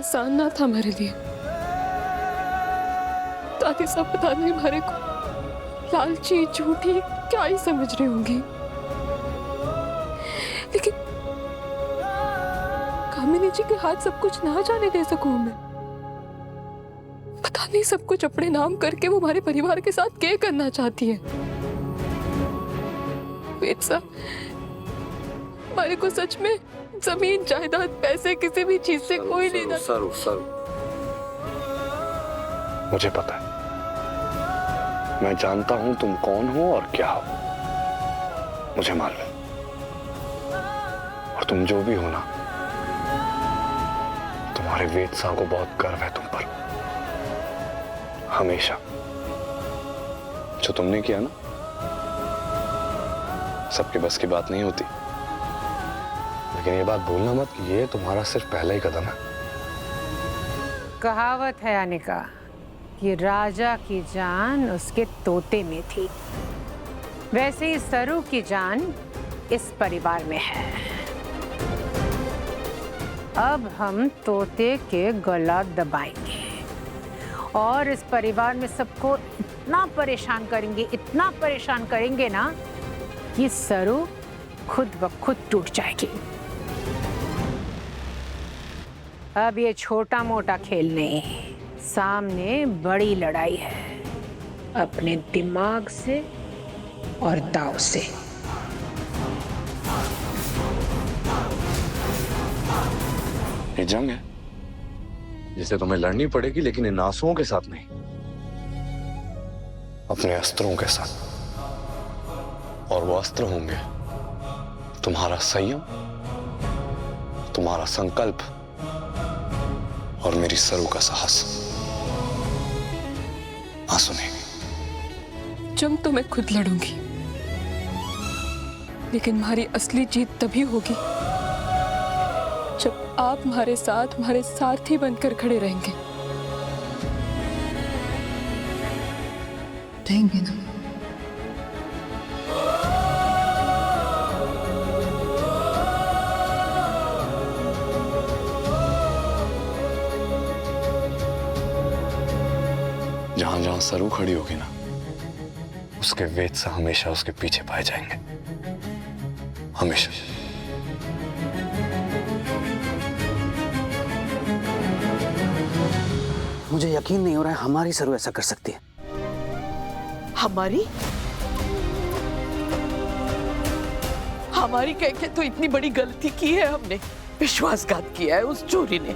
आसान ना था मेरे लिए। दादी सब पता नहीं हमारे को लालची झूठी क्या ही समझ रही होंगी, लेकिन कामिनी जी के हाथ सब कुछ ना जाने दे सकूं मैं। पता नहीं सब कुछ अपने नाम करके वो हमारे परिवार के साथ क्या करना चाहती है। वेद साहब, हमारे को सच में जमीन जायदाद पैसे किसी भी चीज से कोई लेना। सरू, मुझे पता है, मैं जानता हूं तुम कौन हो और क्या हो, मुझे मालूम है। और तुम जो भी हो ना, तुम्हारे वेद साहब को बहुत गर्व है तुम पर। हमेशा जो तुमने किया ना, सबके बस की बात नहीं होती। लेकिन ये बात भूलना मत कि ये तुम्हारा सिर्फ पहला ही कदम है। कहावत है अनिका कि राजा की जान उसके तोते में थी, वैसे ही सरू की जान इस परिवार में है। अब हम तोते के गला दबाएंगे और इस परिवार में सबको इतना परेशान करेंगे ना कि सरू खुद ब खुद टूट जाएगी। अब ये छोटा मोटा खेल नहीं, सामने बड़ी लड़ाई है, अपने दिमाग से और दाव से। ये जंग है जिसे तुम्हें लड़नी पड़ेगी, लेकिन इन आंसुओं के साथ नहीं, अपने अस्त्रों के साथ। और वो अस्त्र होंगे तुम्हारा संयम, तुम्हारा संकल्प और मेरी सरू का साहस। आंसू नहीं। जंग तो मैं खुद लड़ूंगी, लेकिन हमारी असली जीत तभी होगी जब आप हमारे साथ, हमारे सारथी बनकर खड़े रहेंगे। रहेंगे ना? जहां जहां सरू खड़ी होगी ना, उसके वेद से हमेशा उसके पीछे पाए जाएंगे, हमेशा। मुझे यकीन नहीं हो रहा है हमारी सरू ऐसा कर सकती है। हमारी कह के तो इतनी बड़ी गलती की है हमने, विश्वासघात किया है उस चोरी ने,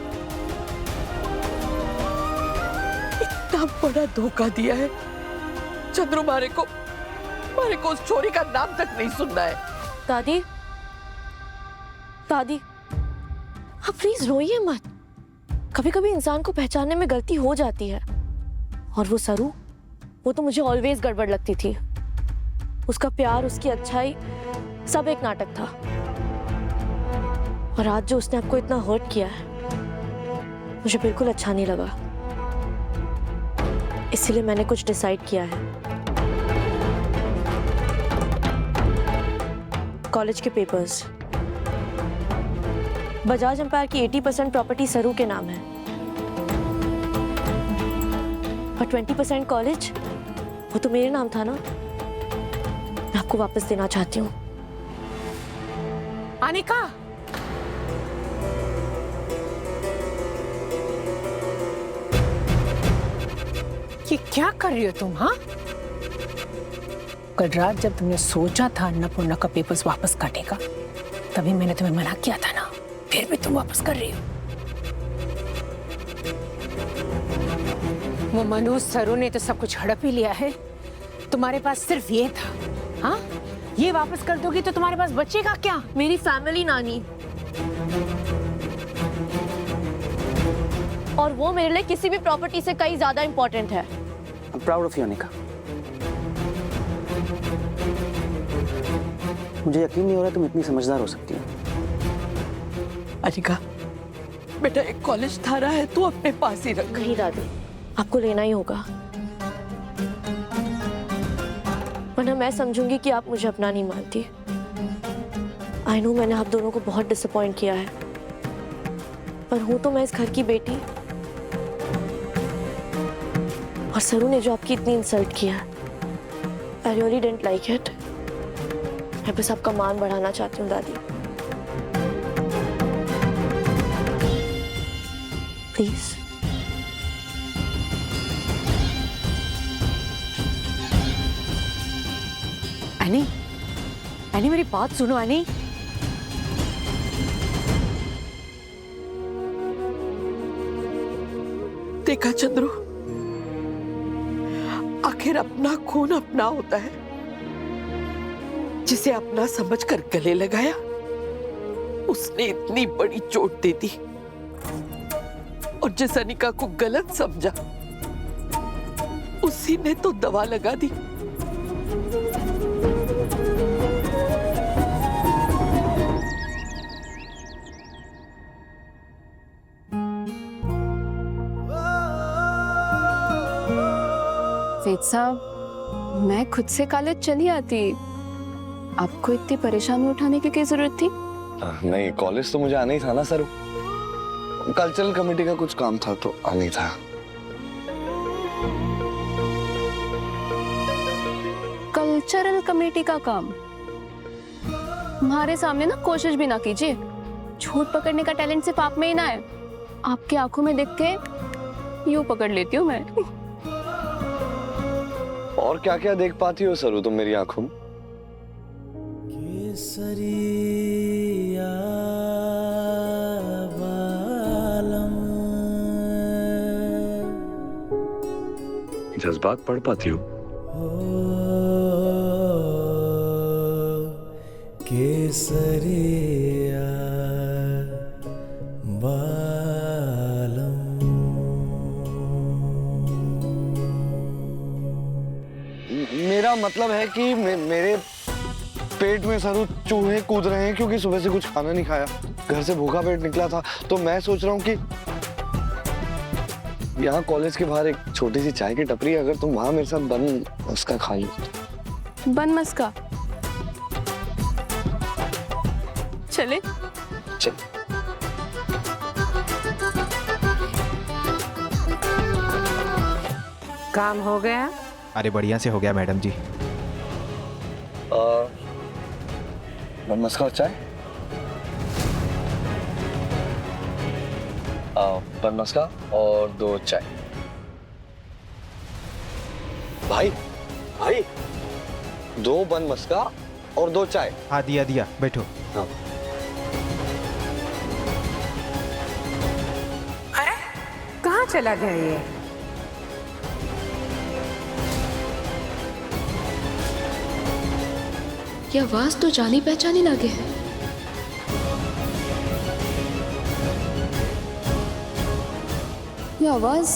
इतना बड़ा धोखा दिया है। चंद्रू मारे को उस चोरी का नाम तक नहीं सुनना है। दादी, दादी, आप प्लीज रोइए मत। कभी कभी इंसान को पहचानने में गलती हो जाती है। और वो सरू, वो तो मुझे ऑलवेज गड़बड़ लगती थी। उसका प्यार, उसकी अच्छाई सब एक नाटक था। और आज जो उसने आपको इतना हर्ट किया है, मुझे बिल्कुल अच्छा नहीं लगा। इसीलिए मैंने कुछ डिसाइड किया है। कॉलेज के पेपर्स, बजाज एम्पायर की 80% प्रॉपर्टी सरू के नाम है और 20% कॉलेज, वो तो मेरे नाम था ना। मैं आपको वापस देना चाहती हूँ। अनिका, ये क्या कर रही हो तुम? हाँ, कल रात जब तुमने सोचा था अन्नपूर्णा का पेपर्स वापस काटेगा, तभी मैंने तुम्हें मना किया था ना, फिर भी तुम वापस कर रही हो। वो मनोज सरू ने तो सब कुछ हड़प ही लिया है, तुम्हारे पास सिर्फ ये था। हाँ, ये वापस कर दोगी तो तुम्हारे पास बचेगा क्या? मेरी फैमिली, नानी, और वो मेरे लिए किसी भी प्रॉपर्टी से कहीं ज्यादा इंपॉर्टेंट है। I'm proud of you, Anika. मुझे यकीन नहीं हो रहा तुम इतनी समझदार हो सकती हो। अनिका, बेटा एक कॉलेज थारा है, तू अपने पास ही रख। नहीं दादी, आपको लेना ही होगा, वरना मैं समझूंगी कि आप मुझे अपना नहीं मानती। आई नो मैंने आप दोनों को बहुत डिसअपॉइंट किया है, पर हूं तो मैं इस घर की बेटी। और सरू ने जो आपकी इतनी इंसल्ट किया, I really didn't like it. मैं बस आपका मान बढ़ाना चाहती हूँ दादी। प्लीज। एनी, एनी मेरी बात सुनो एनी। देखा चंद्रू, आखिर अपना खून अपना होता है। जिसे अपना समझकर गले लगाया, उसने इतनी बड़ी चोट दे दी। और जिस अनिका को गलत समझा, उसी ने तो दवा लगा दी। सेठ साहब, मैं खुद से कॉलेज चली आती, आपको इतनी परेशानी उठाने की क्या जरूरत थी? नहीं, कॉलेज तो मुझे आना ही था ना सर। कल्चरल कमेटी का कुछ काम था तो आना ही था। कल्चरल कमेटी का काम? हमारे सामने ना कोशिश भी ना कीजिए। झूठ पकड़ने का टैलेंट सिर्फ आप में ही ना है। आपकी आंखों में देख के यूं पकड़ लेती हूँ मैं। और क्या क्या देख पाती हो सरू तुम मेरी आंखों में? जज्बात पढ़ पाती हो? केसरिया मेरा मतलब है कि मेरे पेट में सरू चूहे कूद रहे हैं क्योंकि सुबह से कुछ खाना नहीं खाया, घर से भूखा पेट निकला था। तो मैं सोच रहा हूँ कि यहाँ कॉलेज के बाहर एक छोटी सी चाय की टपरी है, अगर तुम वहां मेरे साथ बन मस्का खा लो। बन मस्का? चले? चल। काम हो गया? अरे बढ़िया से हो गया मैडम जी। बन मस्का और चाय? बन मस्का और 2 चाय। भाई भाई, 2 बन मस्का और 2 चाय। हाँ दिया दिया, बैठो। हाँ। अरे कहाँ चला गया ये? ये आवाज तो जानी पहचानी लगे है। ये आवाज